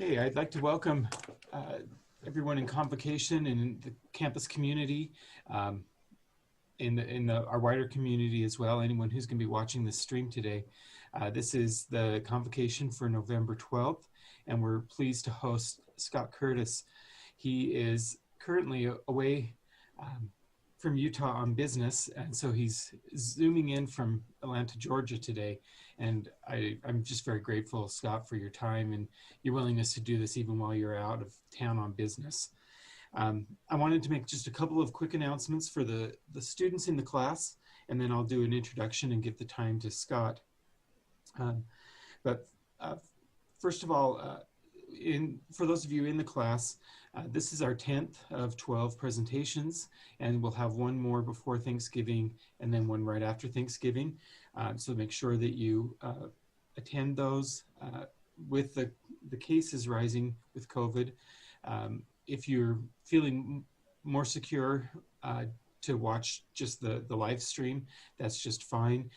Okay, I'd like to welcome everyone in Convocation and in the campus community, our wider community as well, anyone who's going to be watching this stream today. This is the Convocation for November 12th, and we're pleased to host Scott Curtis. He is currently away from Utah on business, and so he's zooming in from Atlanta, Georgia today. And I'm just very grateful, Scott, for your time and your willingness to do this even while you're out of town on business. I wanted to make just a couple of quick announcements for the students in the class, and then I'll do an introduction and give the time to Scott. First of all, for those of you in the class, this is our 10th of 12 presentations, and we'll have one more before Thanksgiving and then one right after Thanksgiving. So make sure that you attend those. With the cases rising with COVID, if you're feeling more secure to watch just the live stream, that's just fine.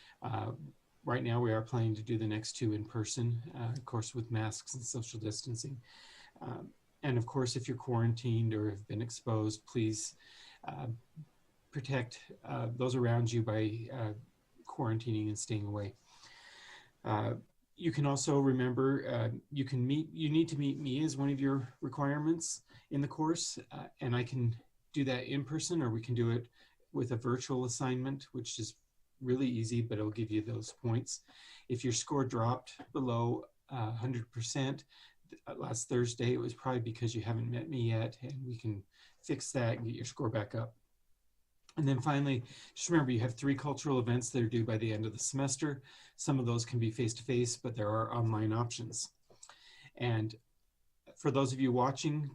Right now we are planning to do the next two in person, of course with masks and social distancing. And of course, if you're quarantined or have been exposed, please protect those around you by quarantining and staying away. You can also remember, you need to meet me as one of your requirements in the course, and I can do that in person, or we can do it with a virtual assignment, which is really easy, but it'll give you those points. If your score dropped below 100% last Thursday, it was probably because you haven't met me yet, and we can fix that and get your score back up. And then finally, just remember you have 3 cultural events that are due by the end of the semester. Some of those can be face-to-face, but there are online options. And for those of you watching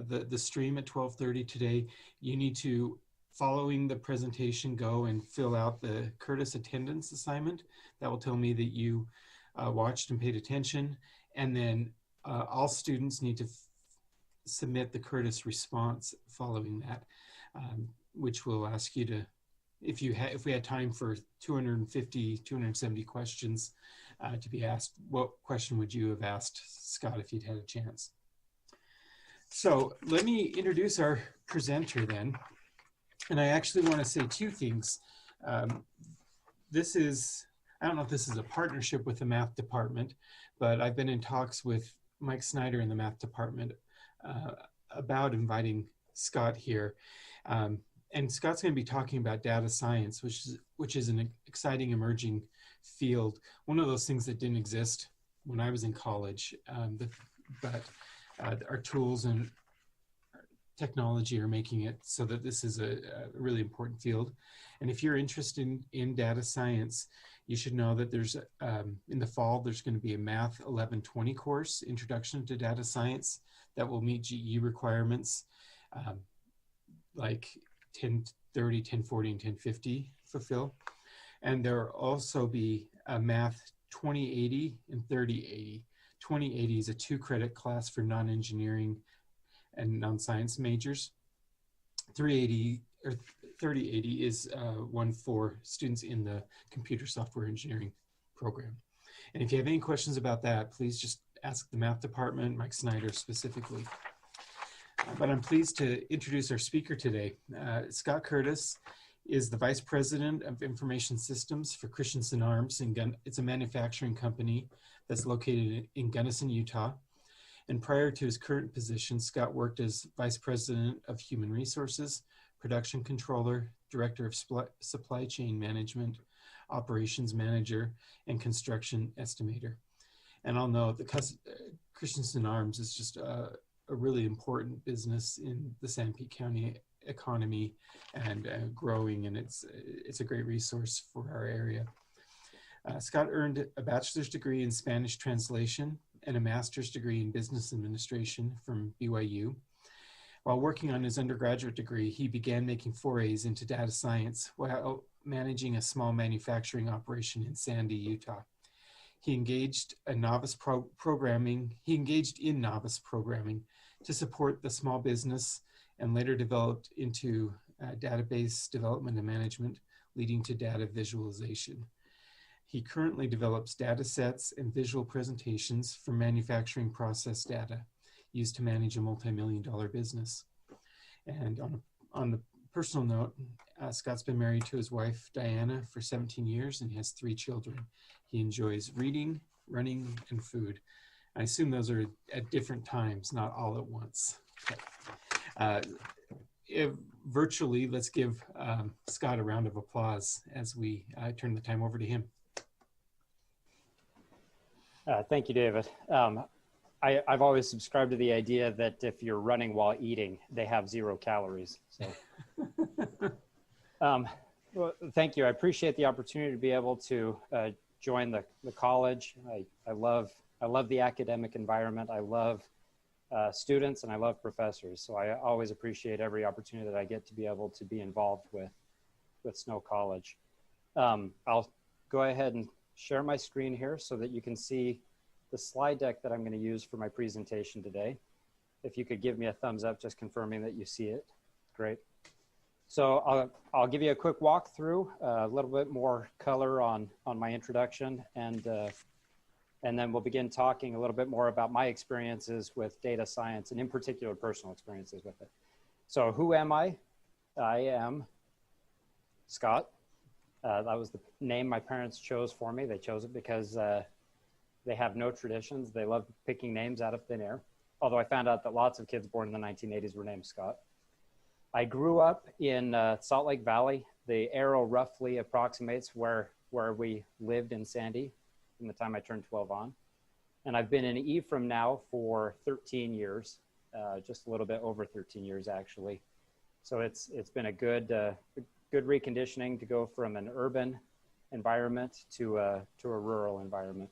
the stream at 12:30 today, you need to, following the presentation, go and fill out the Curtis attendance assignment. That will tell me that you watched and paid attention. And then all students need to submit the Curtis response following that, which will ask you to, if we had time for 250, 270 questions to be asked, what question would you have asked Scott if you'd had a chance? So let me introduce our presenter then. And I actually want to say 2 things. This is, I don't know if this is a partnership with the math department, but I've been in talks with Mike Snyder in the math department about inviting Scott here. And Scott's going to be talking about data science, which is an exciting emerging field. One of those things that didn't exist when I was in college, but our tools and technology are making it so that this is a really important field. And if you're interested in data science, you should know that there's, in the fall, there's going to be a Math 1120 course, Introduction to Data Science, that will meet GE requirements like 1030, 1040, and 1050 fulfill. And there will also be a Math 2080 and 3080. 2080 is a 2-credit class for non-engineering and non-science majors. 380 or 3080 is one for students in the computer software engineering program. And if you have any questions about that, please just ask the math department, Mike Snyder specifically. But I'm pleased to introduce our speaker today. Scott Curtis is the Vice President of Information Systems for Christensen Arms. It's a manufacturing company that's located in Gunnison, Utah. And prior to his current position, Scott worked as Vice President of Human Resources, Production Controller, Director of Supply Chain Management, Operations Manager, and Construction Estimator. And I'll note that Christensen Arms is just a really important business in the Sanpete County economy and growing, and it's a great resource for our area. Scott earned a bachelor's degree in Spanish translation and a master's degree in business administration from BYU. While working on his undergraduate degree, he began making forays into data science while managing a small manufacturing operation in Sandy, Utah. He engaged in novice programming to support the small business, and later developed into database development and management, leading to data visualization. He currently develops data sets and visual presentations for manufacturing process data used to manage a multi-million-dollar business. And on the personal note, Scott's been married to his wife, Diana, for 17 years and has 3 children. He enjoys reading, running, and food. I assume those are at different times, not all at once. Virtually, let's give Scott a round of applause as we turn the time over to him. Thank you, David. I've always subscribed to the idea that if you're running while eating, they have 0 calories. So, well, thank you. I appreciate the opportunity to be able to join the college. I love the academic environment. I love students and I love professors. So I always appreciate every opportunity that I get to be able to be involved with Snow College. I'll go ahead and share my screen here so that you can see the slide deck that I'm going to use for my presentation today. If you could give me a thumbs up, just confirming that you see it. Great. So I'll give you a quick walkthrough, a little bit more color on my introduction, and then we'll begin talking a little bit more about my experiences with data science, and in particular, personal experiences with it. So who am I? I am Scott. That was the name my parents chose for me. They chose it because they have no traditions. They love picking names out of thin air. Although I found out that lots of kids born in the 1980s were named Scott. I grew up in Salt Lake Valley. The arrow roughly approximates where we lived in Sandy from the time I turned 12 on. And I've been in Ephraim now for 13 years, just a little bit over 13 years actually. So it's been a good reconditioning to go from an urban environment to a rural environment.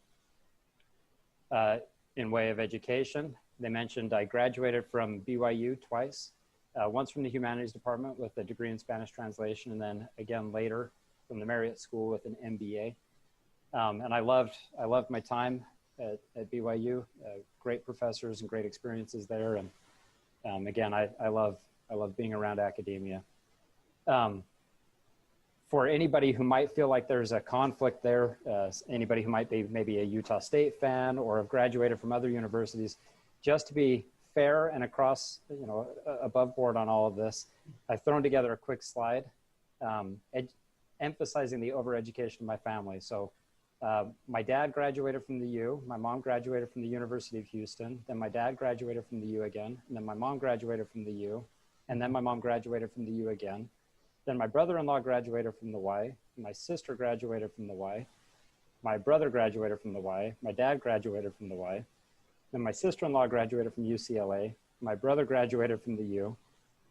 In way of education, they mentioned I graduated from BYU twice, once from the humanities department with a degree in Spanish translation, and then again later from the Marriott School with an MBA. And I loved my time at BYU, great professors and great experiences there. And again, I love being around academia. For anybody who might feel like there's a conflict there, anybody who might be maybe a Utah State fan or have graduated from other universities, just to be fair and across, above board on all of this, I've thrown together a quick slide emphasizing the overeducation of my family. So my dad graduated from the U, my mom graduated from the University of Houston, then my dad graduated from the U again, and then my mom graduated from the U, and then my mom graduated from the U again. Then my brother-in-law graduated from the Y, my sister graduated from the Y, my brother graduated from the Y, my dad graduated from the Y, then my sister-in-law graduated from UCLA, my brother graduated from the U,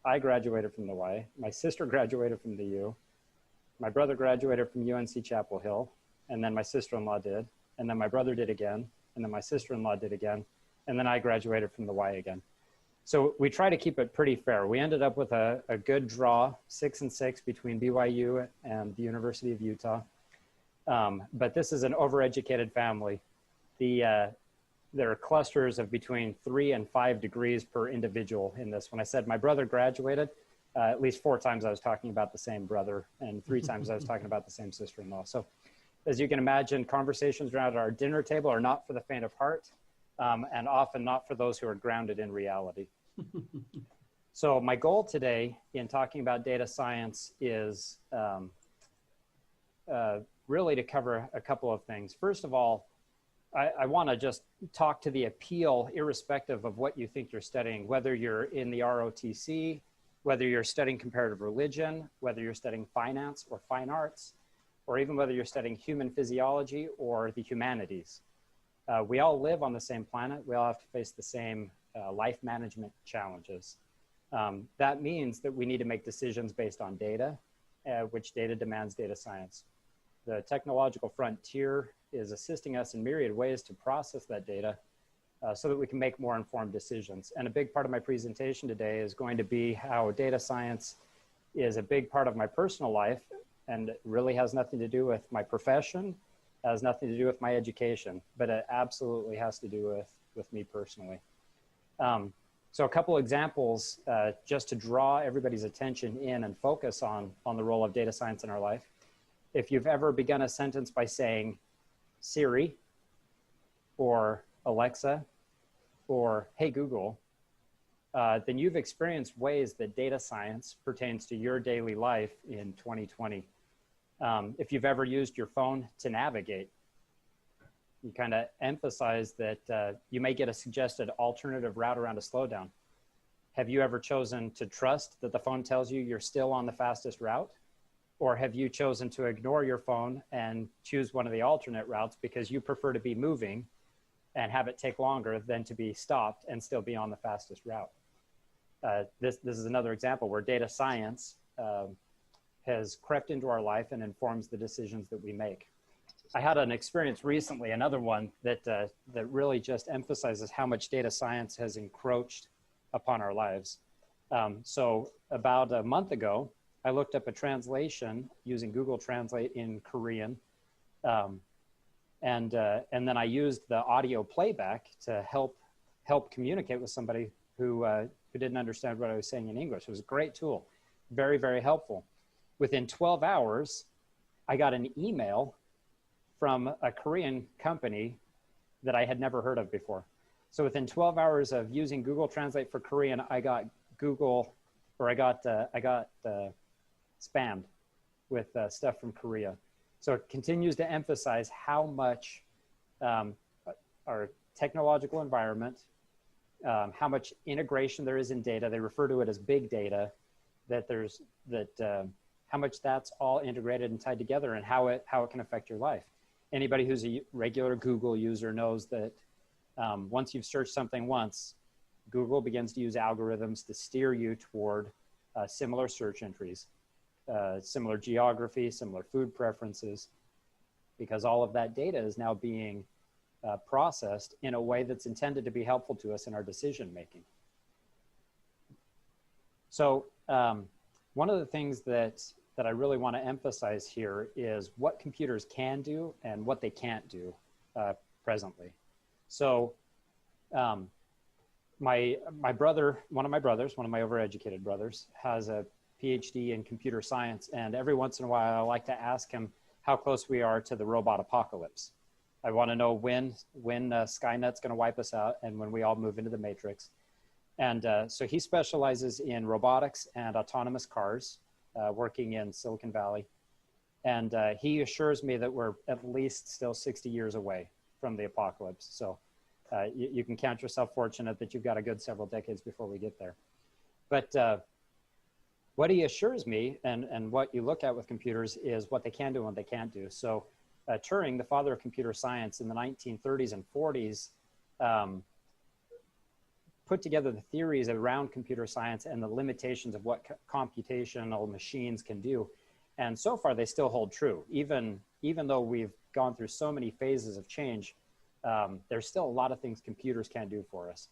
I graduated from the Y, my sister graduated from the U, my brother graduated from UNC Chapel Hill, and then my sister-in-law did, and then my brother did again, and then my sister-in-law did again, and then I graduated from the Y again. So we try to keep it pretty fair. We ended up with a good draw, 6 and 6 between BYU and the University of Utah. But this is an overeducated family. There are clusters of between 3 and 5 degrees per individual in this. When I said my brother graduated, at least 4 times I was talking about the same brother, and 3 times I was talking about the same sister-in-law. So as you can imagine, conversations around our dinner table are not for the faint of heart. And often not for those who are grounded in reality. So my goal today in talking about data science is really to cover a couple of things. First of all, I want to just talk to the appeal, irrespective of what you think you're studying, whether you're in the ROTC, whether you're studying comparative religion, whether you're studying finance or fine arts, or even whether you're studying human physiology or the humanities. We all live on the same planet. We all have to face the same life management challenges. That means that we need to make decisions based on data, which data demands data science. The technological frontier is assisting us in myriad ways to process that data so that we can make more informed decisions. And a big part of my presentation today is going to be how data science is a big part of my personal life and it really has nothing to do with my profession, has nothing to do with my education, but it absolutely has to do with me personally. So a couple examples just to draw everybody's attention in and focus on the role of data science in our life. if you've ever begun a sentence by saying Siri or Alexa or Hey Google, then you've experienced ways that data science pertains to your daily life in 2020. If you've ever used your phone to navigate, you kind of emphasize that you may get a suggested alternative route around a slowdown. Have you ever chosen to trust that the phone tells you you're still on the fastest route? Or have you chosen to ignore your phone and choose one of the alternate routes because you prefer to be moving and have it take longer than to be stopped and still be on the fastest route? This is another example where data science has crept into our life and informs the decisions that we make. I had an experience recently, another one that really just emphasizes how much data science has encroached upon our lives. So about a month ago, I looked up a translation using Google Translate in Korean. And then I used the audio playback to help communicate with somebody who didn't understand what I was saying in English. It was a great tool, very, very helpful. Within 12 hours, I got an email from a Korean company that I had never heard of before. So within 12 hours of using Google Translate for Korean, I got spammed with stuff from Korea. So it continues to emphasize how much our technological environment, how much integration there is in data. They refer to it as big data, how much that's all integrated and tied together, and how it can affect your life. Anybody who's a regular Google user knows that once you've searched something once, Google begins to use algorithms to steer you toward similar search entries, similar geography, similar food preferences, because all of that data is now being processed in a way that's intended to be helpful to us in our decision making. So one of the things that I really want to emphasize here is what computers can do and what they can't do presently. So my brother, one of my overeducated brothers, has a PhD in computer science, and every once in a while I like to ask him how close we are to the robot apocalypse. I want to know when Skynet's going to wipe us out and when we all move into the matrix. And so he specializes in robotics and autonomous cars, working in Silicon Valley. And he assures me that we're at least still 60 years away from the apocalypse. So you can count yourself fortunate that you've got a good several decades before we get there. But what he assures me, and what you look at with computers, is what they can do and what they can't do. So Turing, the father of computer science in the 1930s and 40s, put together the theories around computer science and the limitations of what computational machines can do. And so far, they still hold true. Even though we've gone through so many phases of change, there's still a lot of things computers can't do for us.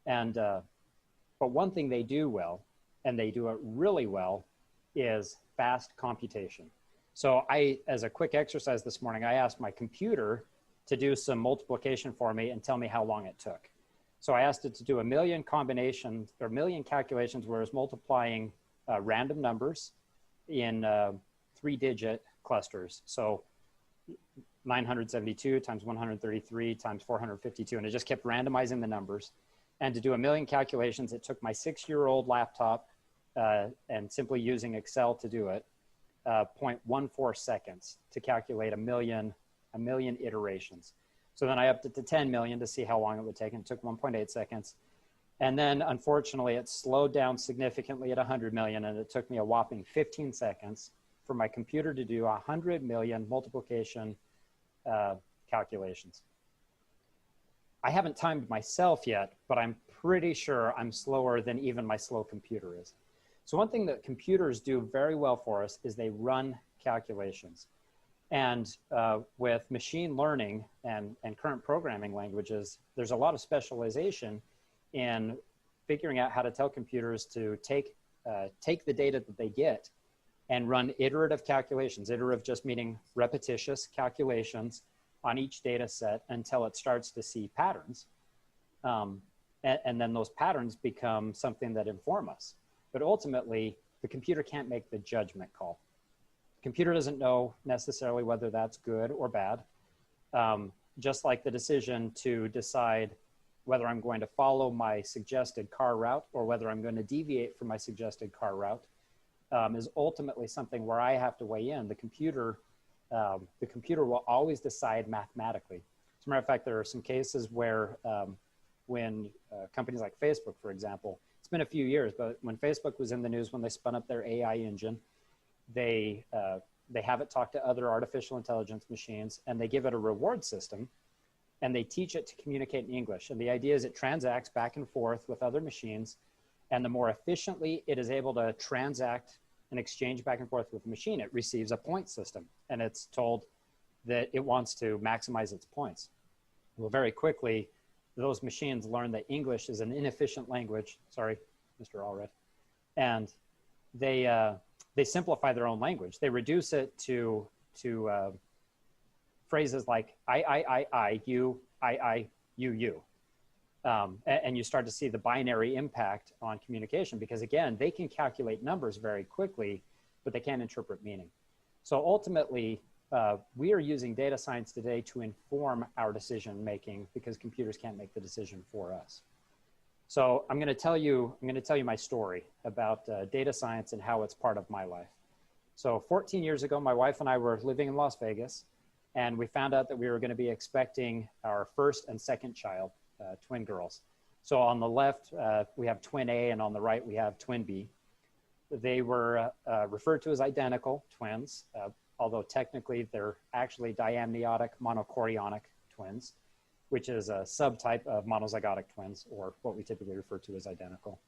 And but one thing they do well, and they do it really well, is fast computation. So as a quick exercise this morning, I asked my computer to do some multiplication for me and tell me how long it took. So I asked it to do 1 million combinations or 1 million calculations where it's multiplying random numbers in 3-digit clusters. So 972 times 133 times 452, and it just kept randomizing the numbers. And to do 1 million calculations, it took my 6-year-old laptop and simply using Excel to do it, 0.14 seconds to calculate a million iterations. So then I upped it to 10 million to see how long it would take, and it took 1.8 seconds. And then unfortunately, it slowed down significantly at 100 million, and it took me a whopping 15 seconds for my computer to do 100 million multiplication calculations. I haven't timed myself yet, but I'm pretty sure I'm slower than even my slow computer is. So one thing that computers do very well for us is they run calculations. And with machine learning and current programming languages, there's a lot of specialization in figuring out how to tell computers to take the data that they get and run iterative calculations. Iterative just meaning repetitious calculations on each data set until it starts to see patterns. And then those patterns become something that inform us. But ultimately, the computer can't make the judgment call. Computer doesn't know necessarily whether that's good or bad. Just like the decision to decide whether I'm going to follow my suggested car route or whether I'm going to deviate from my suggested car route is ultimately something where I have to weigh in. The computer will always decide mathematically. As a matter of fact, there are some cases where when companies like Facebook, for example, it's been a few years, but when Facebook was in the news when they spun up their AI engine, they have it talk to other artificial intelligence machines, and they give it a reward system, and they teach it to communicate in English. And the idea is it transacts back and forth with other machines, and the more efficiently it is able to transact and exchange back and forth with the machine, it receives a point system, and it's told that it wants to maximize its points. Well, very quickly, those machines learn that English is an inefficient language. Sorry, Mr. Allred. And they simplify their own language. They reduce it to phrases like I, you, you. And you start to see the binary impact on communication because, again, they can calculate numbers very quickly, but they can't interpret meaning. So ultimately, we are using data science today to inform our decision making because computers can't make the decision for us. So I'm going to tell you my story about data science and how it's part of my life. So 14 years ago, my wife and I were living in Las Vegas, and we found out that we were going to be expecting our first and second child, twin girls. So on the left, we have twin A, and on the right, we have twin B. They were referred to as identical twins, although technically they're actually diamniotic monochorionic twins, which is a subtype of monozygotic twins, or what we typically refer to as identical.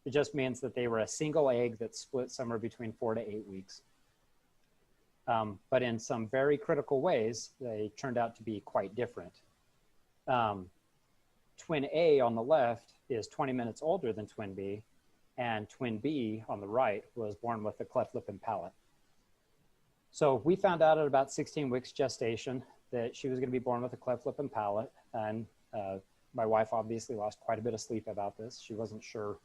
It just means that they were a single egg that split somewhere between 4 to 8 weeks. But in some very critical ways, they turned out to be quite different. Twin A on the left is 20 minutes older than twin B, and twin B on the right was born with a cleft lip and palate. So we found out at about 16 weeks gestation that she was going to be born with a cleft lip and palate, and my wife obviously lost quite a bit of sleep about this. She wasn't sure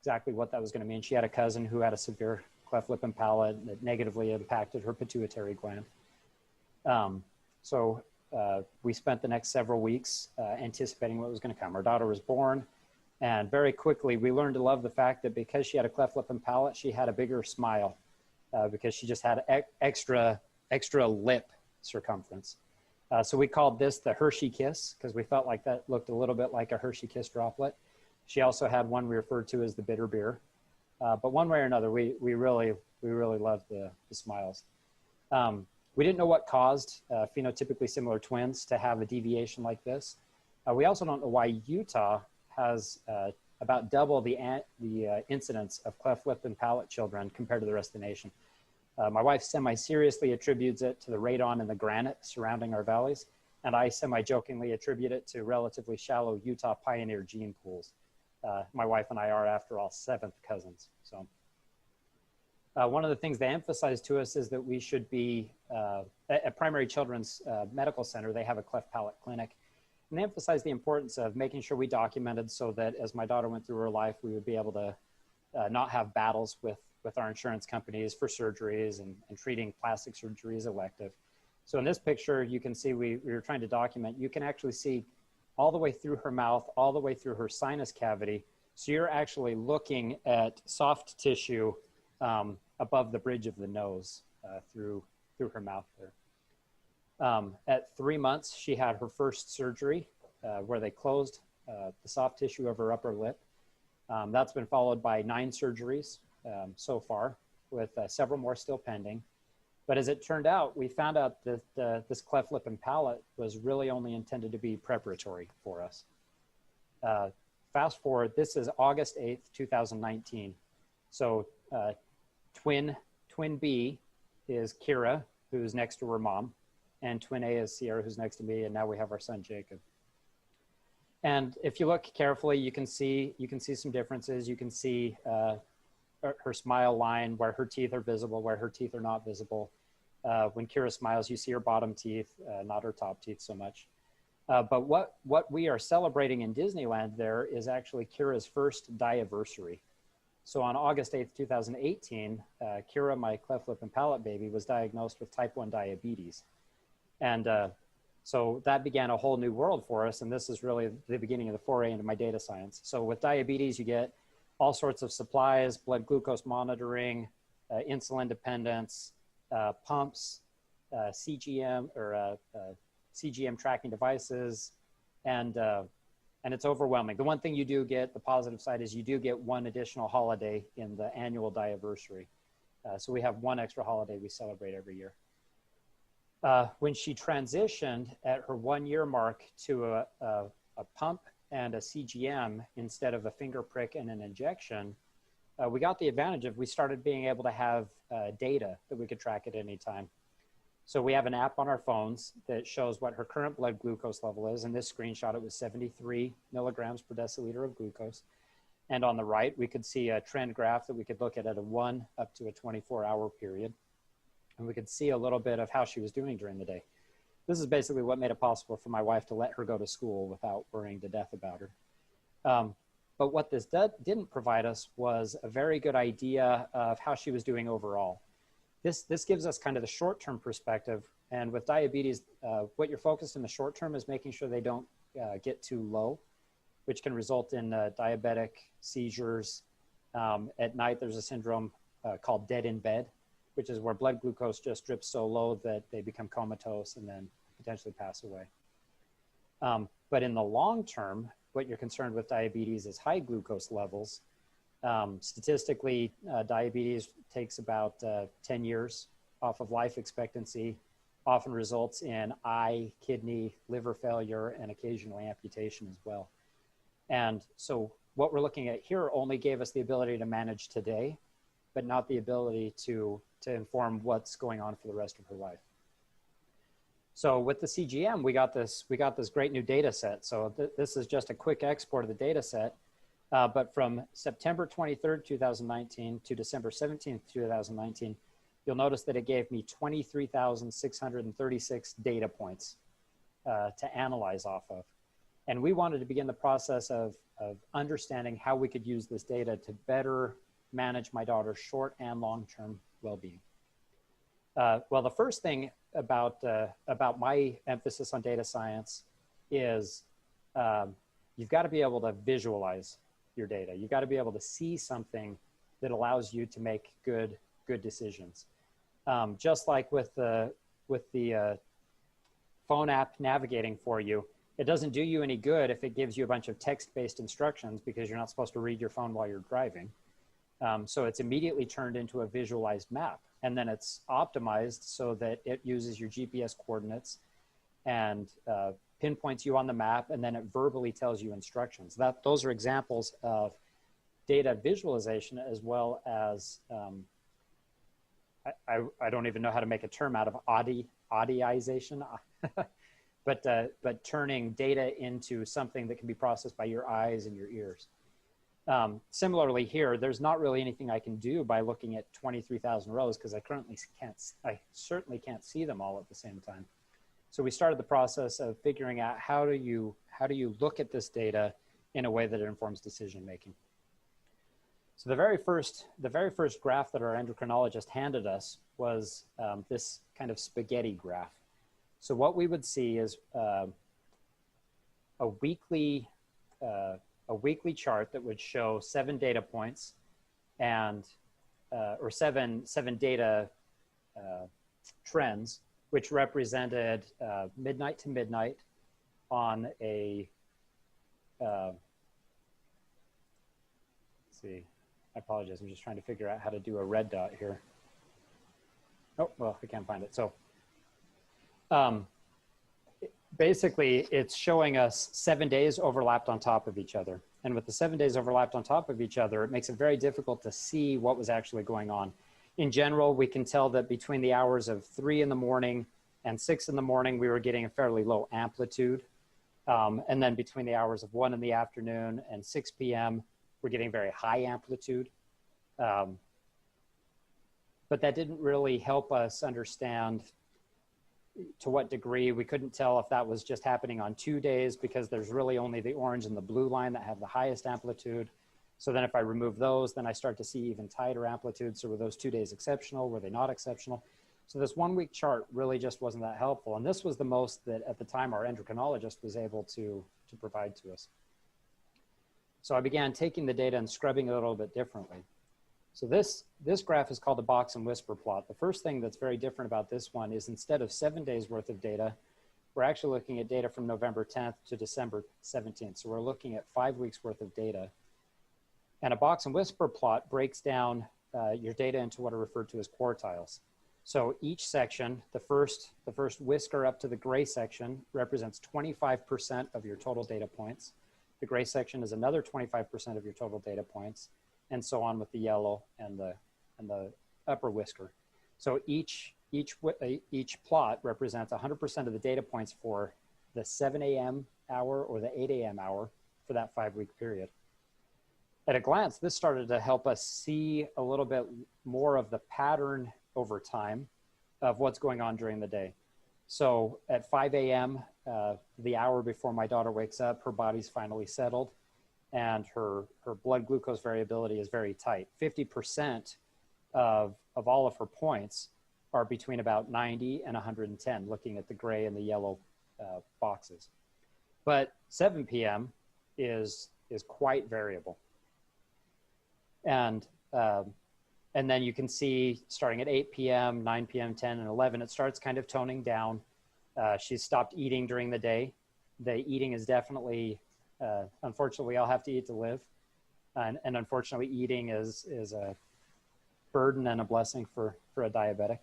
exactly what that was going to mean. She had a cousin who had a severe cleft lip and palate that negatively impacted her pituitary gland. So we spent the next several weeks anticipating what was going to come. Our daughter was born, and very quickly we learned to love the fact that because she had a cleft lip and palate, she had a bigger smile because she just had extra lip circumference. So we called this the Hershey kiss because we felt like that looked a little bit like a Hershey kiss droplet. She also had one we referred to as the bitter beer. But one way or another, we really loved the smiles. We didn't know what caused phenotypically similar twins to have a deviation like this. We also don't know why Utah has about double the incidence of cleft lip and palate children compared to the rest of the nation. My wife semi-seriously attributes it to the radon and the granite surrounding our valleys, and I semi-jokingly attribute it to relatively shallow Utah pioneer gene pools. My wife and I are, after all, 7th cousins. So one of the things they emphasize to us is that we should be, at Primary Children's Medical Center, they have a cleft palate clinic. And they emphasize the importance of making sure we documented so that as my daughter went through her life, we would be able to not have battles with our insurance companies for surgeries and treating plastic surgery as elective. So in this picture, you can see we were trying to document, you can actually see all the way through her mouth, all the way through her sinus cavity. So you're actually looking at soft tissue above the bridge of the nose through her mouth there. At 3 months, she had her first surgery where they closed the soft tissue of her upper lip. That's been followed by 9 surgeries so far, with several more still pending. But as it turned out, we found out that this cleft lip and palate was really only intended to be preparatory for us. Fast forward, this is August 8th, 2019. So twin B is Kira, who's next to her mom, and twin A is Sierra, who's next to me, and now we have our son Jacob. And if you look carefully, you can see some differences. You can see her smile line, where her teeth are visible, where her teeth are not visible. When Kira smiles, you see her bottom teeth, not her top teeth so much. But what we are celebrating in Disneyland there is actually Kira's first diaversary. So on August 8th, 2018, Kira, my cleft lip and palate baby, was diagnosed with type 1 diabetes. And so that began a whole new world for us. And this is really the beginning of the foray into my data science. So with diabetes, you get all sorts of supplies, blood glucose monitoring, insulin dependence, pumps, CGM or CGM tracking devices, and it's overwhelming. The one thing you do get, the positive side, is you do get one additional holiday in the annual diaversary. So we have one extra holiday we celebrate every year. When she transitioned at her 1 year mark to a pump and a CGM instead of a finger prick and an injection, we got the advantage of we started being able to have data that we could track at any time. So we have an app on our phones that shows what her current blood glucose level is. In this screenshot, it was 73 milligrams per deciliter of glucose. And on the right, we could see a trend graph that we could look at a 1 up to a 24-hour period. And we could see a little bit of how she was doing during the day. This is basically what made it possible for my wife to let her go to school without worrying to death about her. But what this didn't provide us was a very good idea of how she was doing overall. This gives us kind of the short-term perspective. And with diabetes, what you're focused in the short term is making sure they don't get too low, which can result in diabetic seizures. At night, there's a syndrome called dead in bed, which is where blood glucose just drips so low that they become comatose and then potentially pass away. But in the long term, what you're concerned with diabetes is high glucose levels. Statistically, diabetes takes about 10 years off of life expectancy, often results in eye, kidney, liver failure, and occasionally amputation as well. And so what we're looking at here only gave us the ability to manage today, but not the ability to inform what's going on for the rest of her life. So with the CGM, we got this great new data set. So this is just a quick export of the data set. But from September 23rd, 2019 to December 17th, 2019, you'll notice that it gave me 23,636 data points to analyze off of. And we wanted to begin the process of understanding how we could use this data to better manage my daughter's short and long-term well-being. Well, the first thing about my emphasis on data science is you've got to be able to visualize your data. You've got to be able to see something that allows you to make good decisions. Just like with the phone app navigating for you, it doesn't do you any good if it gives you a bunch of text-based instructions because you're not supposed to read your phone while you're driving. So it's immediately turned into a visualized map, and then it's optimized so that it uses your GPS coordinates and pinpoints you on the map, and then it verbally tells you instructions. Those are examples of data visualization, as well as I don't even know how to make a term out of audioization, but turning data into something that can be processed by your eyes and your ears. Similarly here, there's not really anything I can do by looking at 23,000 rows because I certainly can't see them all at the same time. So we started the process of figuring out how do you look at this data in a way that it informs decision making. So the very first graph that our endocrinologist handed us was this kind of spaghetti graph. So what we would see is a weekly chart that would show 7 data points and or seven data trends, which represented midnight to midnight on a, let's see, I apologize. I'm just trying to figure out how to do a red dot here. Oh, well, I can't find it. So basically it's showing us 7 days overlapped on top of each other. And with the 7 days overlapped on top of each other, it makes it very difficult to see what was actually going on. In general, we can tell that between the hours of 3 in the morning and 6 in the morning, we were getting a fairly low amplitude. And then between the hours of 1 in the afternoon and 6 p.m., we're getting very high amplitude. But that didn't really help us understand to what degree. We couldn't tell if that was just happening on 2 days because there's really only the orange and the blue line that have the highest amplitude, So then if I remove those, then I start to see even tighter amplitudes. So were those 2 days exceptional? Were they not exceptional? So this 1 week chart really just wasn't that helpful. And this was the most that at the time our endocrinologist was able to provide to us. So I began taking the data and scrubbing it a little bit differently. So this graph is called the box and whisper plot. The first thing that's very different about this one is instead of 7 days worth of data, we're actually looking at data from November 10th to December 17th. So we're looking at 5 weeks worth of data. And a box and whisper plot breaks down your data into what are referred to as quartiles. So each section, the first whisker up to the gray section represents 25% of your total data points. The gray section is another 25% of your total data points, and so on with the yellow and the upper whisker. So each plot represents 100% of the data points for the 7 a.m. hour or the 8 a.m. hour for that 5-week period. At a glance, this started to help us see a little bit more of the pattern over time of what's going on during the day. So at 5 a.m., the hour before my daughter wakes up, her body's finally settled and her blood glucose variability is very tight. 50% of all of her points are between about 90 and 110, looking at the gray and the yellow boxes. But 7 p.m. is quite variable. And then you can see starting at 8 p.m., 9 p.m., 10 and 11, it starts kind of toning down. She's stopped eating during the day. The eating is definitely, unfortunately, we all have to eat to live. And unfortunately, eating is a burden and a blessing for a diabetic.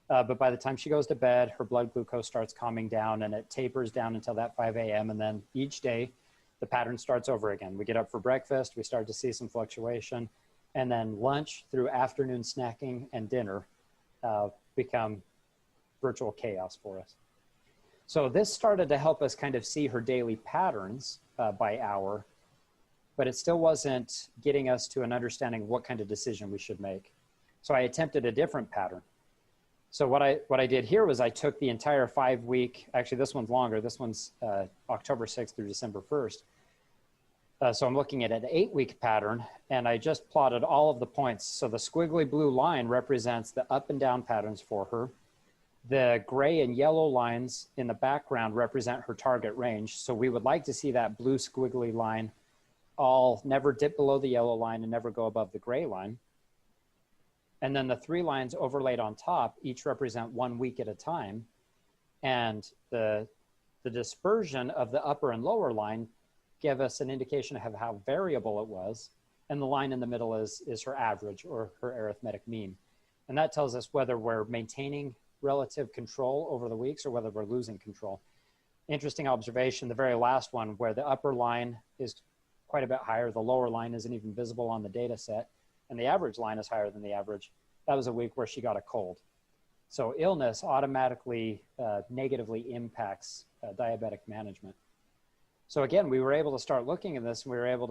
But by the time she goes to bed, her blood glucose starts calming down and it tapers down until that 5 a.m. And then each day, the pattern starts over again. We get up for breakfast, we start to see some fluctuation, and then lunch through afternoon snacking and dinner become virtual chaos for us. So this started to help us kind of see her daily patterns by hour, but it still wasn't getting us to an understanding of what kind of decision we should make. So I attempted a different pattern. So what I did here was I took the entire 5-week, actually this one's longer, this one's October 6th through December 1st. So I'm looking at an 8-week pattern and I just plotted all of the points. So the squiggly blue line represents the up and down patterns for her. The gray and yellow lines in the background represent her target range. So we would like to see that blue squiggly line all never dip below the yellow line and never go above the gray line. And then the 3 lines overlaid on top each represent 1 week at a time. And the dispersion of the upper and lower line give us an indication of how variable it was. And the line in the middle is her average or her arithmetic mean. And that tells us whether we're maintaining relative control over the weeks or whether we're losing control. Interesting observation, the very last one where the upper line is quite a bit higher, the lower line isn't even visible on the data set, and the average line is higher than the average. That was a week where she got a cold. So illness automatically negatively impacts diabetic management. So again, we were able to start looking at this and we were able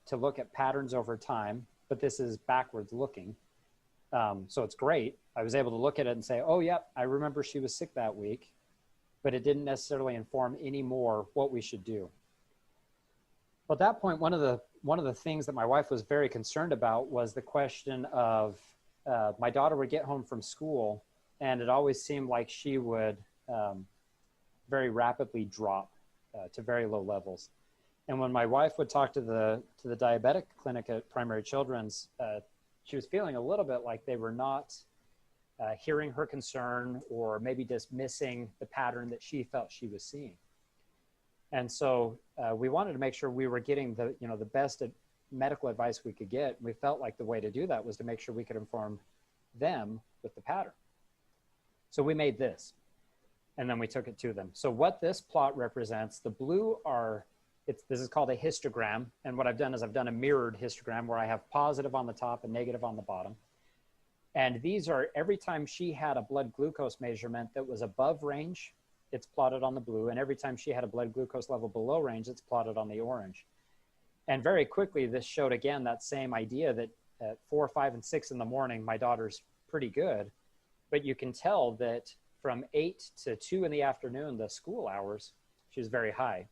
to look at patterns over time, but this is backwards looking. So it's great. I was able to look at it and say, oh, yep, I remember she was sick that week, but it didn't necessarily inform any more what we should do. At that point, one of the things that my wife was very concerned about was the question of my daughter would get home from school and it always seemed like she would very rapidly drop to very low levels. And when my wife would talk to the diabetic clinic at Primary Children's, she was feeling a little bit like they were not hearing her concern or maybe dismissing the pattern that she felt she was seeing. And so we wanted to make sure we were getting the best medical advice we could get. We felt like the way to do that was to make sure we could inform them with the pattern. So we made this, and then we took it to them. So what this plot represents, the blue this is called a histogram. And what I've done is I've done a mirrored histogram where I have positive on the top and negative on the bottom. And these are every time she had a blood glucose measurement that was above range, it's plotted on the blue. And every time she had a blood glucose level below range, it's plotted on the orange. And very quickly, this showed again that same idea that at 4, 5, and 6 in the morning, my daughter's pretty good. But you can tell that from 8 to 2 in the afternoon, the school hours, she's very high.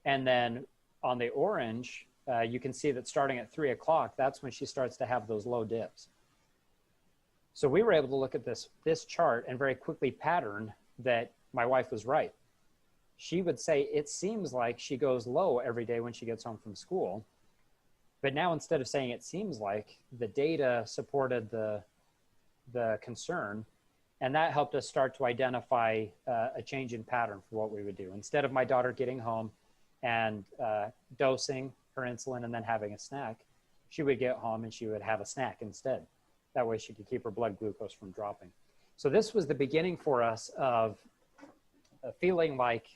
And then on the orange, you can see that starting at 3 o'clock, that's when she starts to have those low dips. So we were able to look at this chart and very quickly pattern that my wife was right. She would say, it seems like she goes low every day when she gets home from school. But now instead of saying it seems like, the data supported the concern. And that helped us start to identify a change in pattern for what we would do. Instead of my daughter getting home and dosing her insulin and then having a snack, she would get home and she would have a snack instead. That way she could keep her blood glucose from dropping. So this was the beginning for us of feeling like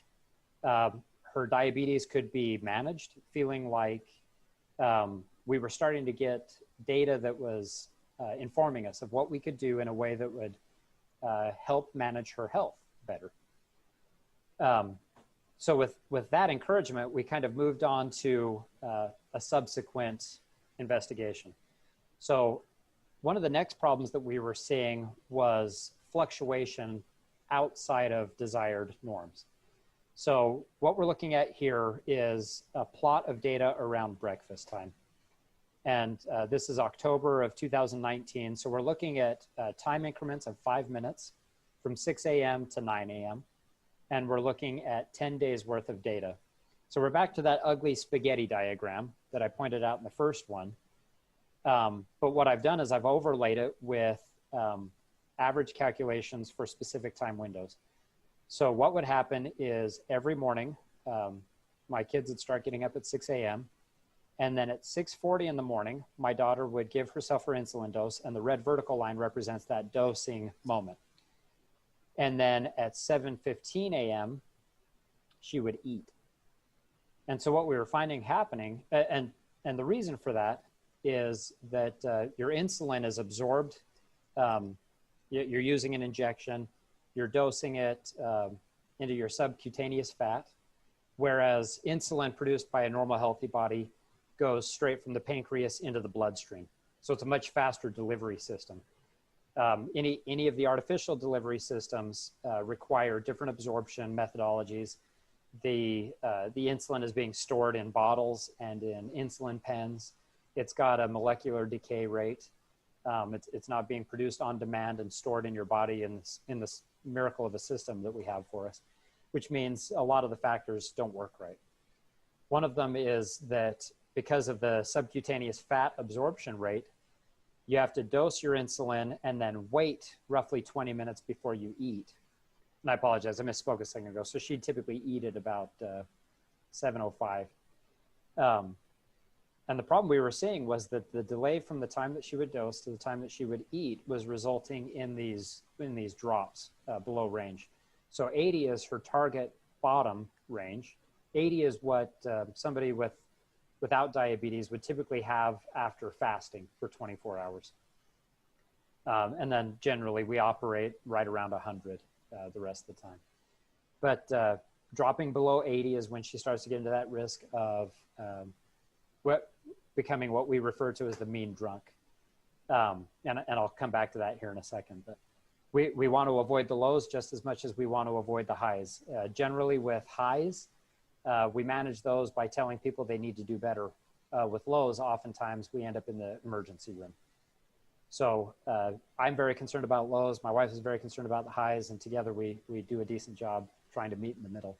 her diabetes could be managed, feeling like we were starting to get data that was informing us of what we could do in a way that would help manage her health better. So with that encouragement, we kind of moved on to a subsequent investigation. So one of the next problems that we were seeing was fluctuation outside of desired norms. So what we're looking at here is a plot of data around breakfast time. And this is October of 2019. So we're looking at time increments of 5 minutes from 6 a.m. to 9 a.m. And we're looking at 10 days worth of data. So we're back to that ugly spaghetti diagram that I pointed out in the first one. But what I've done is I've overlaid it with average calculations for specific time windows. So what would happen is every morning, my kids would start getting up at 6 a.m. And then at 6:40 in the morning, my daughter would give herself her insulin dose, and the red vertical line represents that dosing moment. And then at 7:15 a.m., she would eat. And so what we were finding happening, and the reason for that is that your insulin is absorbed. You're using an injection, you're dosing it into your subcutaneous fat, whereas insulin produced by a normal healthy body goes straight from the pancreas into the bloodstream. So it's a much faster delivery system. Any of the artificial delivery systems require different absorption methodologies. The insulin is being stored in bottles and in insulin pens. It's got a molecular decay rate. It's not being produced on demand and stored in your body in this miracle of a system that we have for us, which means a lot of the factors don't work right. One of them is that because of the subcutaneous fat absorption rate, you have to dose your insulin and then wait roughly 20 minutes before you eat. And I apologize, I misspoke a second ago. So she'd typically eat at about 7:05. And the problem we were seeing was that the delay from the time that she would dose to the time that she would eat was resulting in these drops below range. So 80 is her target bottom range. 80 is what somebody without diabetes would typically have after fasting for 24 hours. And then generally we operate right around 100 the rest of the time. But dropping below 80 is when she starts to get into that risk of becoming what we refer to as the mean drunk. And I'll come back to that here in a second. But we want to avoid the lows just as much as we want to avoid the highs. Generally with highs, we manage those by telling people they need to do better. With lows, oftentimes we end up in the emergency room. So I'm very concerned about lows. My wife is very concerned about the highs, and together we do a decent job trying to meet in the middle.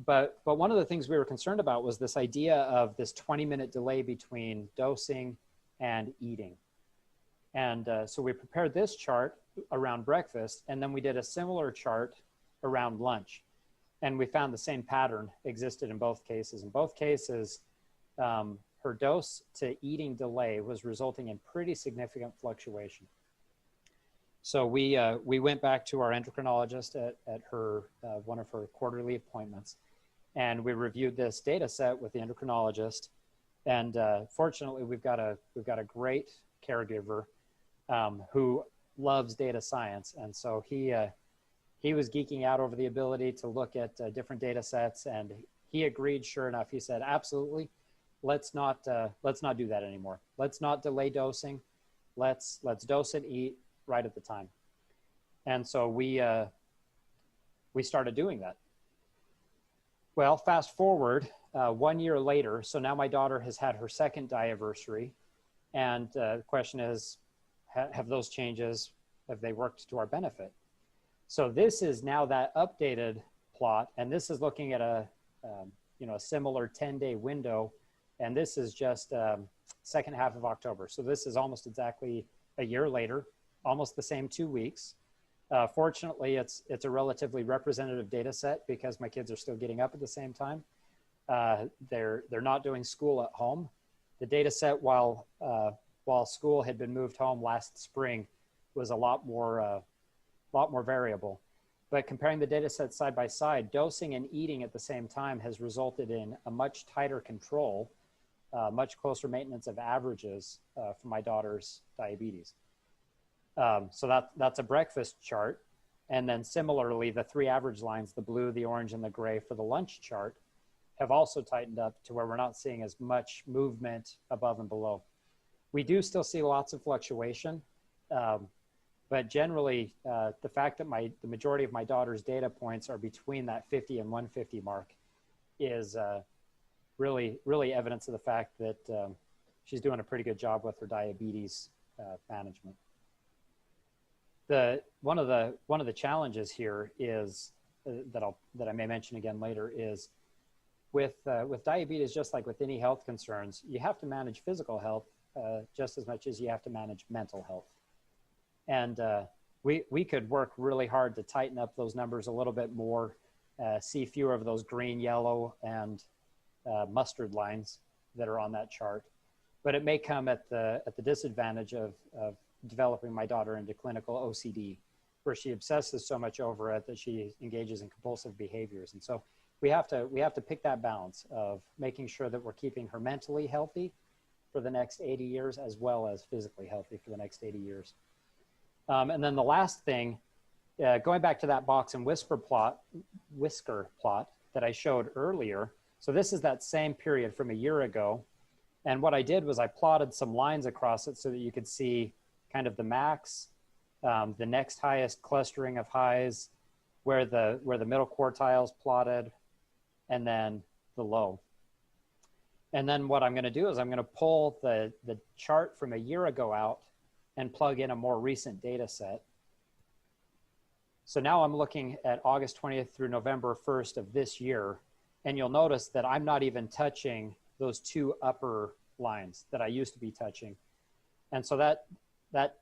But one of the things we were concerned about was this idea of this 20-minute delay between dosing and eating. And so we prepared this chart around breakfast, and then we did a similar chart around lunch. And we found the same pattern existed in both cases. In both cases, her dose to eating delay was resulting in pretty significant fluctuation. So we went back to our endocrinologist at her one of her quarterly appointments, and we reviewed this data set with the endocrinologist. And fortunately, we've got a great caregiver who loves data science, and so he was geeking out over the ability to look at different data sets, and he agreed. Sure enough, he said, "Absolutely, let's not do that anymore. Let's not delay dosing. Let's dose and eat right at the time." And so we started doing that. Well, fast forward 1 year later, so now my daughter has had her second diaversary, and the question is, have those changes, have they worked to our benefit? So this is now that updated plot, and this is looking at a similar 10-day window, and this is just second half of October. So this is almost exactly a year later, almost the same 2 weeks. Fortunately, it's a relatively representative data set because my kids are still getting up at the same time. They're not doing school at home. The data set while school had been moved home last spring was a lot more variable. But comparing the data sets side by side, dosing and eating at the same time has resulted in a much tighter control, much closer maintenance of averages for my daughter's diabetes. So that's a breakfast chart. And then similarly, the three average lines, the blue, the orange, and the gray for the lunch chart, have also tightened up to where we're not seeing as much movement above and below. We do still see lots of fluctuation, but generally the fact that the majority of my daughter's data points are between that 50 and 150 mark is really evidence of the fact that she's doing a pretty good job with her diabetes management. One of the challenges here is that I may mention again later is with diabetes, just like with any health concerns, you have to manage physical health just as much as you have to manage mental health. And we could work really hard to tighten up those numbers a little bit more, see fewer of those green, yellow, and mustard lines that are on that chart. But it may come at the disadvantage of developing my daughter into clinical OCD, where she obsesses so much over it that she engages in compulsive behaviors. And so we have to pick that balance of making sure that we're keeping her mentally healthy for the next 80 years, as well as physically healthy for the next 80 years. And then the last thing, going back to that box and whisker plot that I showed earlier. So this is that same period from a year ago. And what I did was I plotted some lines across it so that you could see kind of the max, the next highest clustering of highs, where the middle quartiles plotted, and then the low. And then what I'm going to do is I'm going to pull the chart from a year ago out and plug in a more recent data set. So now I'm looking at August 20th through November 1st of this year. And you'll notice that I'm not even touching those two upper lines that I used to be touching. And so that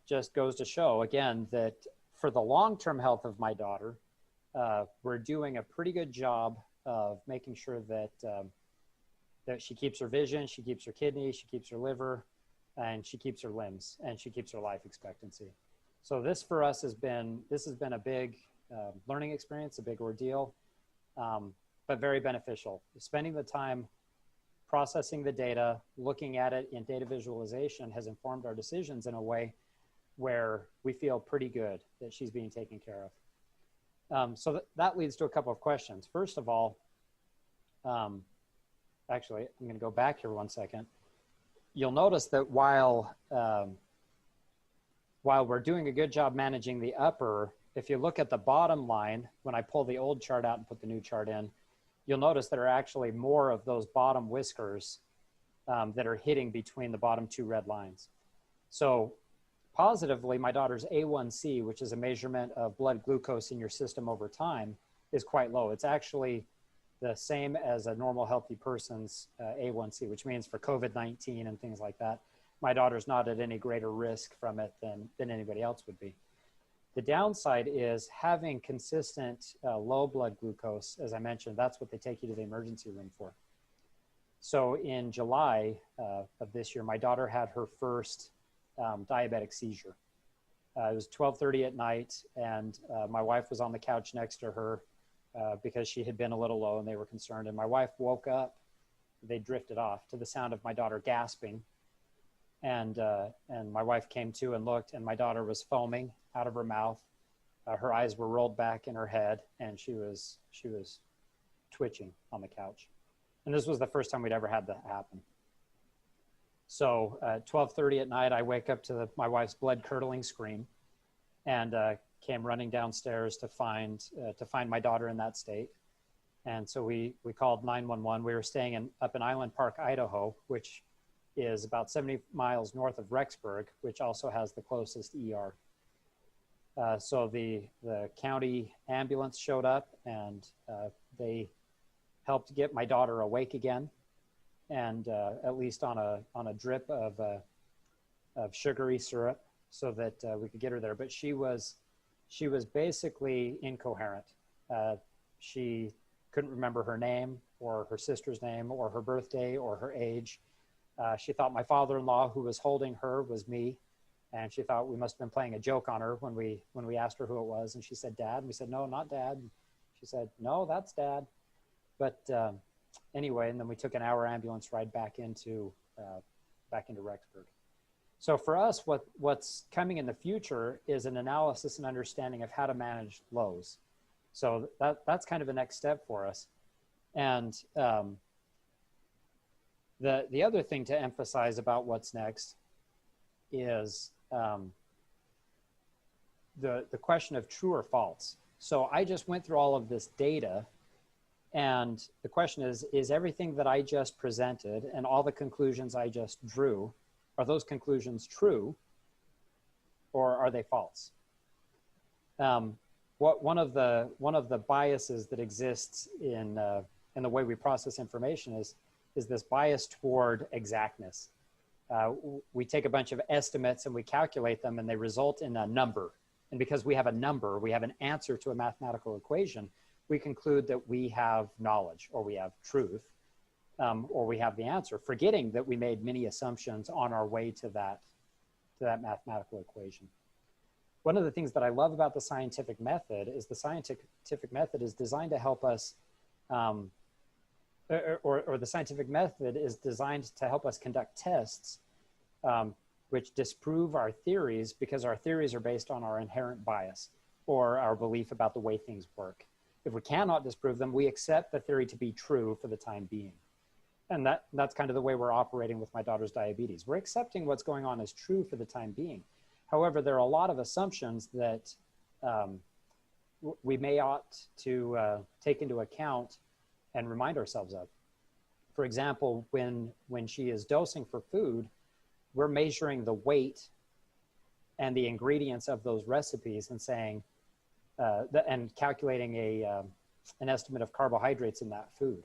just goes to show, again, that for the long-term health of my daughter, we're doing a pretty good job of making sure that she keeps her vision, she keeps her kidneys, she keeps her liver, and she keeps her limbs, and she keeps her life expectancy. So this for us has been a big learning experience, a big ordeal, but very beneficial. Spending the time processing the data, looking at it in data visualization has informed our decisions in a way where we feel pretty good that she's being taken care of. So that leads to a couple of questions. First of all, actually, I'm going to go back here one second. You'll notice that while we're doing a good job managing the upper, if you look at the bottom line, when I pull the old chart out and put the new chart in, you'll notice there are actually more of those bottom whiskers that are hitting between the bottom two red lines. So positively, my daughter's A1C, which is a measurement of blood glucose in your system over time, is quite low. It's actually the same as a normal healthy person's A1C, which means for COVID-19 and things like that, my daughter's not at any greater risk from it than anybody else would be. The downside is having consistent low blood glucose. As I mentioned, that's what they take you to the emergency room for. So in July of this year, my daughter had her first diabetic seizure. It was 12:30 at night, and my wife was on the couch next to her because she had been a little low and they were concerned. And my wife woke up, they drifted off to the sound of my daughter gasping. And my wife came to and looked, and my daughter was foaming out of her mouth. Her eyes were rolled back in her head, and she was twitching on the couch. And this was the first time we'd ever had that happen. So at 12:30 at night, I wake up to my wife's blood-curdling scream, and came running downstairs to find my daughter in that state. And so we called 911. We were staying up in Island Park, Idaho, which is about 70 miles north of Rexburg, which also has the closest ER. So the county ambulance showed up, and they helped get my daughter awake again, and at least on a drip of sugary syrup, so that we could get her there. But she was basically incoherent. She couldn't remember her name or her sister's name or her birthday or her age. She thought my father-in-law, who was holding her, was me. And she thought we must have been playing a joke on her when we asked her who it was. And she said, Dad. And we said, no, not Dad. And she said, no, that's Dad. But anyway, and then we took an hour ambulance ride back into Rexburg. So for us, what's coming in the future is an analysis and understanding of how to manage lows. So that's kind of the next step for us. And the other thing to emphasize about what's next is the question of true or false. So I just went through all of this data, and the question is everything that I just presented and all the conclusions I just drew, are those conclusions true or are they false? One of the biases that exists in the way we process information is this bias toward exactness. We take a bunch of estimates and we calculate them, and they result in a number. And because we have a number, we have an answer to a mathematical equation, we conclude that we have knowledge, or we have truth, or we have the answer, forgetting that we made many assumptions on our way to that mathematical equation. One of the things that I love about the scientific method is the scientific method is designed to help us, or the scientific method is designed to help us conduct tests which disprove our theories, because our theories are based on our inherent bias or our belief about the way things work. If we cannot disprove them, we accept the theory to be true for the time being. And that's kind of the way we're operating with my daughter's diabetes. We're accepting what's going on as true for the time being. However, there are a lot of assumptions that we may ought to take into account and remind ourselves of. For example, when she is dosing for food, we're measuring the weight and the ingredients of those recipes and saying, and calculating an estimate of carbohydrates in that food.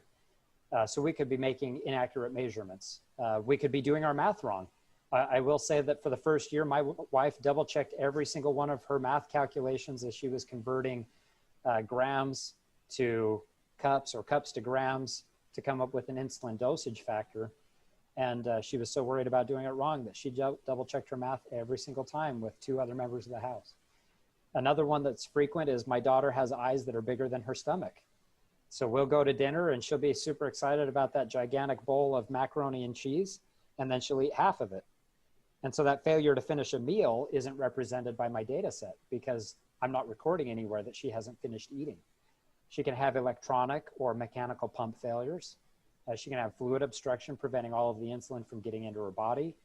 So we could be making inaccurate measurements. We could be doing our math wrong. I will say that for the first year, my wife double-checked every single one of her math calculations as she was converting grams to cups or cups to grams to come up with an insulin dosage factor. And she was so worried about doing it wrong that she double-checked her math every single time with 2 other members of the house. Another one that's frequent is my daughter has eyes that are bigger than her stomach. So we'll go to dinner and she'll be super excited about that gigantic bowl of macaroni and cheese, and then she'll eat half of it. And so that failure to finish a meal isn't represented by my data set because I'm not recording anywhere that she hasn't finished eating. She can have electronic or mechanical pump failures. She can have fluid obstruction preventing all of the insulin from getting into her body.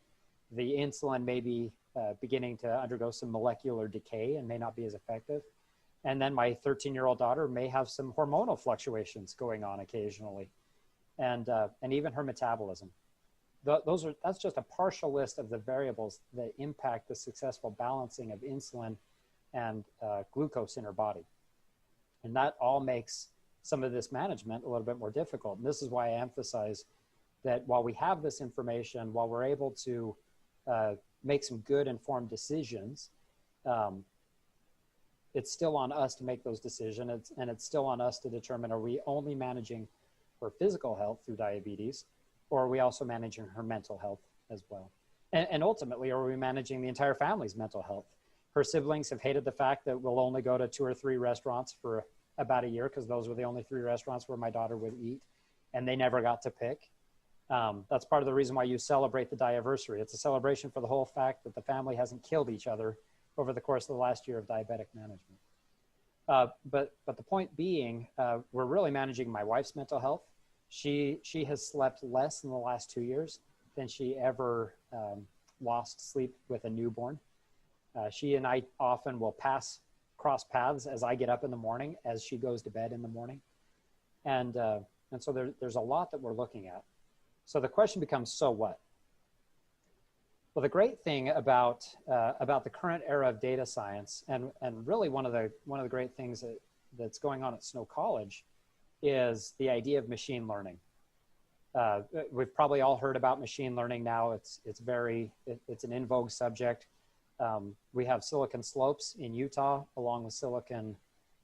The insulin may be beginning to undergo some molecular decay and may not be as effective. And then my 13-year-old daughter may have some hormonal fluctuations going on occasionally, and even her metabolism. That's just a partial list of the variables that impact the successful balancing of insulin and glucose in her body. And that all makes some of this management a little bit more difficult. And this is why I emphasize that while we have this information, while we're able to make some good informed decisions, it's still on us to make those decisions, and it's still on us to determine, are we only managing her physical health through diabetes, or are we also managing her mental health as well? And ultimately, are we managing the entire family's mental health? Her siblings have hated the fact that we'll only go to 2 or 3 restaurants for about a year, because those were the only 3 restaurants where my daughter would eat, and they never got to pick. That's part of the reason why you celebrate the diversity. It's a celebration for the whole fact that the family hasn't killed each other over the course of the last year of diabetic management. But the point being, we're really managing my wife's mental health. She has slept less in the last 2 years than she ever lost sleep with a newborn. She and I often will cross paths as I get up in the morning, as she goes to bed in the morning. And so there's a lot that we're looking at. So the question becomes, so what? Well, the great thing about the current era of data science, and really one of the great things that's going on at Snow College, is the idea of machine learning. We've probably all heard about machine learning now. It's an in vogue subject. We have Silicon Slopes in Utah, along with Silicon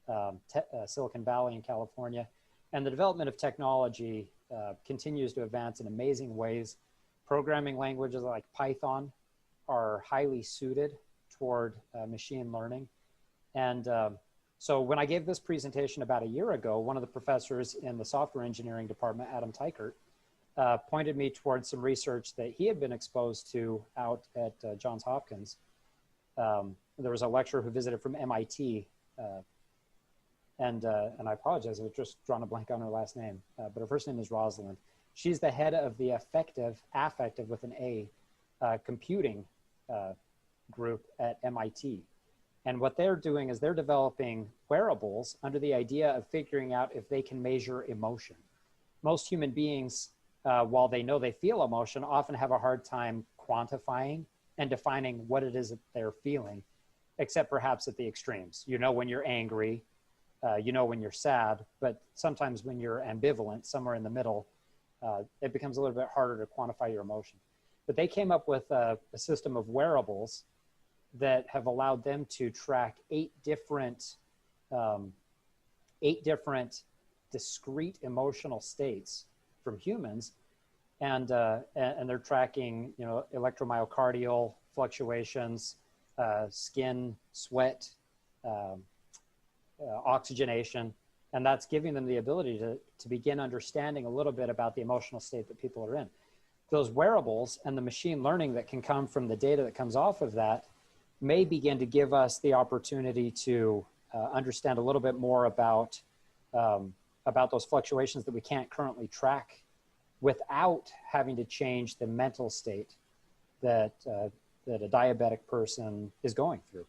Valley in California, and the development of technology continues to advance in amazing ways. Programming languages like Python are highly suited toward machine learning. And so when I gave this presentation about a year ago, one of the professors in the software engineering department, Adam Teichert, pointed me towards some research that he had been exposed to out at Johns Hopkins. There was a lecturer who visited from MIT, and I apologize, I've just drawn a blank on her last name, but her first name is Rosalind. She's the head of the affective with an A, computing group at MIT. And what they're doing is they're developing wearables under the idea of figuring out if they can measure emotion. Most human beings, while they know they feel emotion, often have a hard time quantifying and defining what it is that they're feeling, except perhaps at the extremes. You know when you're angry, you know when you're sad, but sometimes when you're ambivalent, somewhere in the middle, it becomes a little bit harder to quantify your emotion. But they came up with a system of wearables that have allowed them to track 8 different discrete emotional states from humans, and they're tracking, you know, electromyocardial fluctuations, skin, sweat, oxygenation, and that's giving them the ability to begin understanding a little bit about the emotional state that people are in. Those wearables and the machine learning that can come from the data that comes off of that may begin to give us the opportunity to understand a little bit more about those fluctuations that we can't currently track without having to change the mental state that a diabetic person is going through.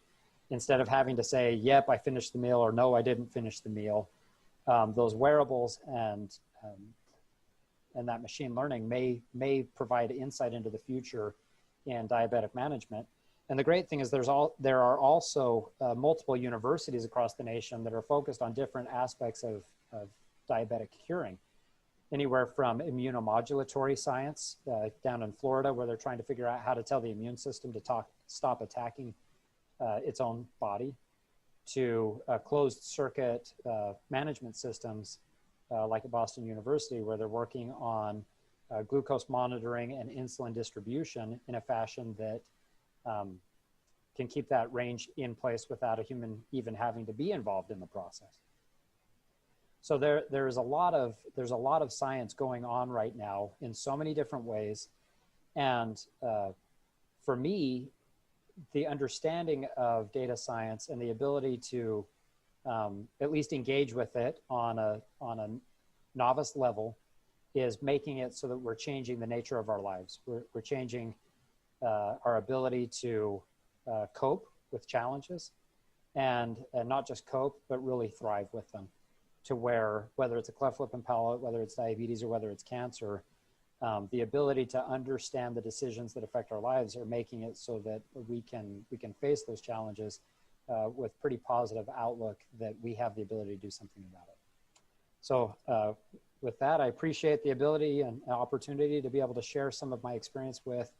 Instead of having to say, yep, I finished the meal, or no, I didn't finish the meal, those wearables and that machine learning may provide insight into the future in diabetic management. And the great thing is there are also multiple universities across the nation that are focused on different aspects of diabetic curing. Anywhere from immunomodulatory science down in Florida, where they're trying to figure out how to tell the immune system to stop attacking its own body, to closed circuit management systems like at Boston University, where they're working on glucose monitoring and insulin distribution in a fashion that can keep that range in place without a human even having to be involved in the process. So there's a lot of science going on right now in so many different ways, and for me, the understanding of data science and the ability to at least engage with it on a novice level is making it so that we're changing the nature of our lives. We're changing our ability to cope with challenges, and not just cope, but really thrive with them, to where, whether it's a cleft lip and palate, whether it's diabetes, or whether it's cancer, the ability to understand the decisions that affect our lives are making it so that we can face those challenges with pretty positive outlook that we have the ability to do something about it. So with that, I appreciate the ability and opportunity to be able to share some of my experience with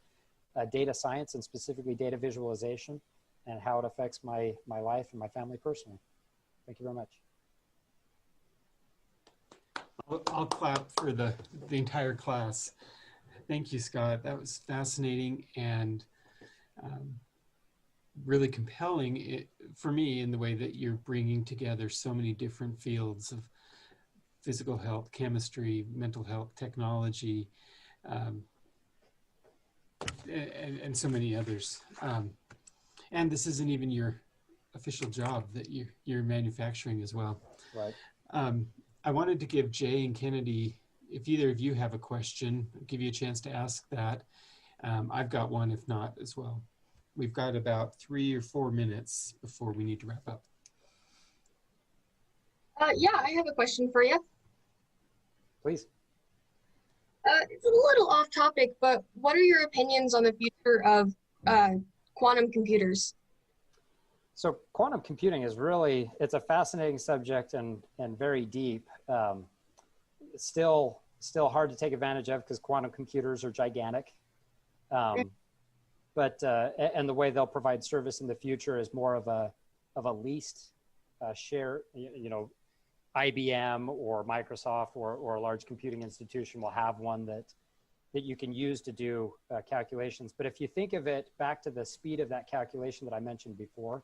data science, and specifically data visualization, and how it affects my life and my family personally. Thank you very much. I'll clap for the entire class. Thank you, Scott. That was fascinating and really compelling for me in the way that you're bringing together so many different fields of physical health, chemistry, mental health, technology, and so many others. And this isn't even your official job, that you're manufacturing as well. Right. I wanted to give Jay and Kennedy, if either of you have a question, I'll give you a chance to ask that. I've got one, if not, as well. We've got about 3 or 4 minutes before we need to wrap up. Yeah, I have a question for you. Please. It's a little off topic, but what are your opinions on the future of quantum computers? So quantum computing is really, it's a fascinating subject and very deep. Still hard to take advantage of because quantum computers are gigantic. And the way they'll provide service in the future is more of a leased share, IBM or Microsoft or a large computing institution will have one that you can use to do calculations. But if you think of it back to the speed of that calculation that I mentioned before,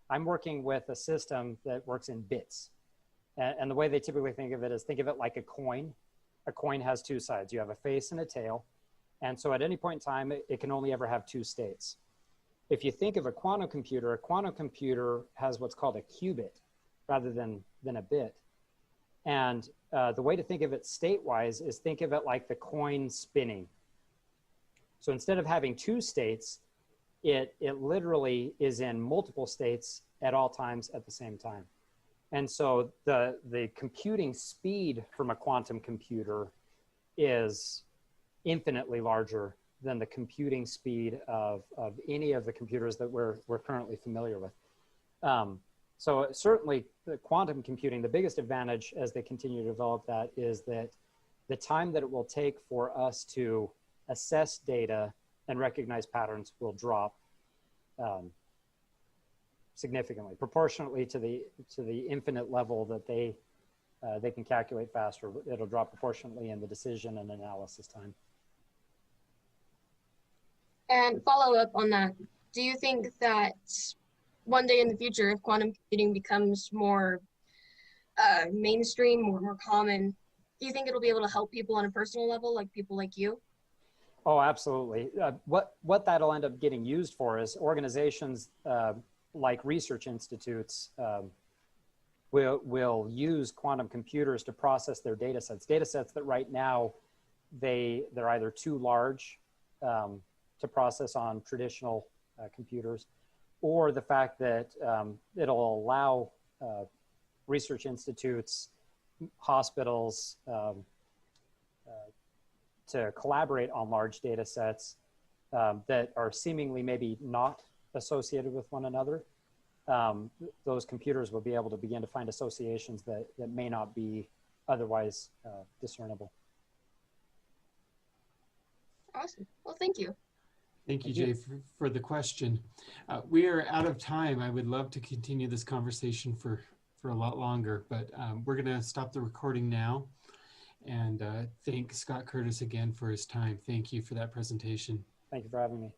I'm working with a system that works in bits. And the way they typically think of it is think of it like a coin. A coin has two sides. You have a face and a tail. And so at any point in time, it can only ever have two states. If you think of a quantum computer has what's called a qubit rather than a bit. And the way to think of it state-wise is think of it like the coin spinning. So instead of having two states, it literally is in multiple states at all times at the same time. And so the computing speed from a quantum computer is infinitely larger than the computing speed of any of the computers that we're currently familiar with. So certainly the quantum computing, the biggest advantage as they continue to develop that is that the time that it will take for us to assess data and recognize patterns will drop significantly, proportionately to the infinite level that they can calculate faster. It'll drop proportionately in the decision and analysis time. And follow up on that, do you think that one day in the future, if quantum computing becomes more mainstream, more common, do you think it'll be able to help people on a personal level, like people like you? Oh, absolutely. What that'll end up getting used for is organizations like research institutes will use quantum computers to process their data sets that right now they're either too large to process on traditional computers, or the fact that it'll allow research institutes, hospitals to collaborate on large data sets that are seemingly maybe not associated with one another. Those computers will be able to begin to find associations that may not be otherwise discernible. Awesome. Well, thank you. Thank you, Jay, for the question. We are out of time. I would love to continue this conversation for a lot longer, but we're going to stop the recording now and thank Scott Curtis again for his time. Thank you for that presentation. Thank you for having me.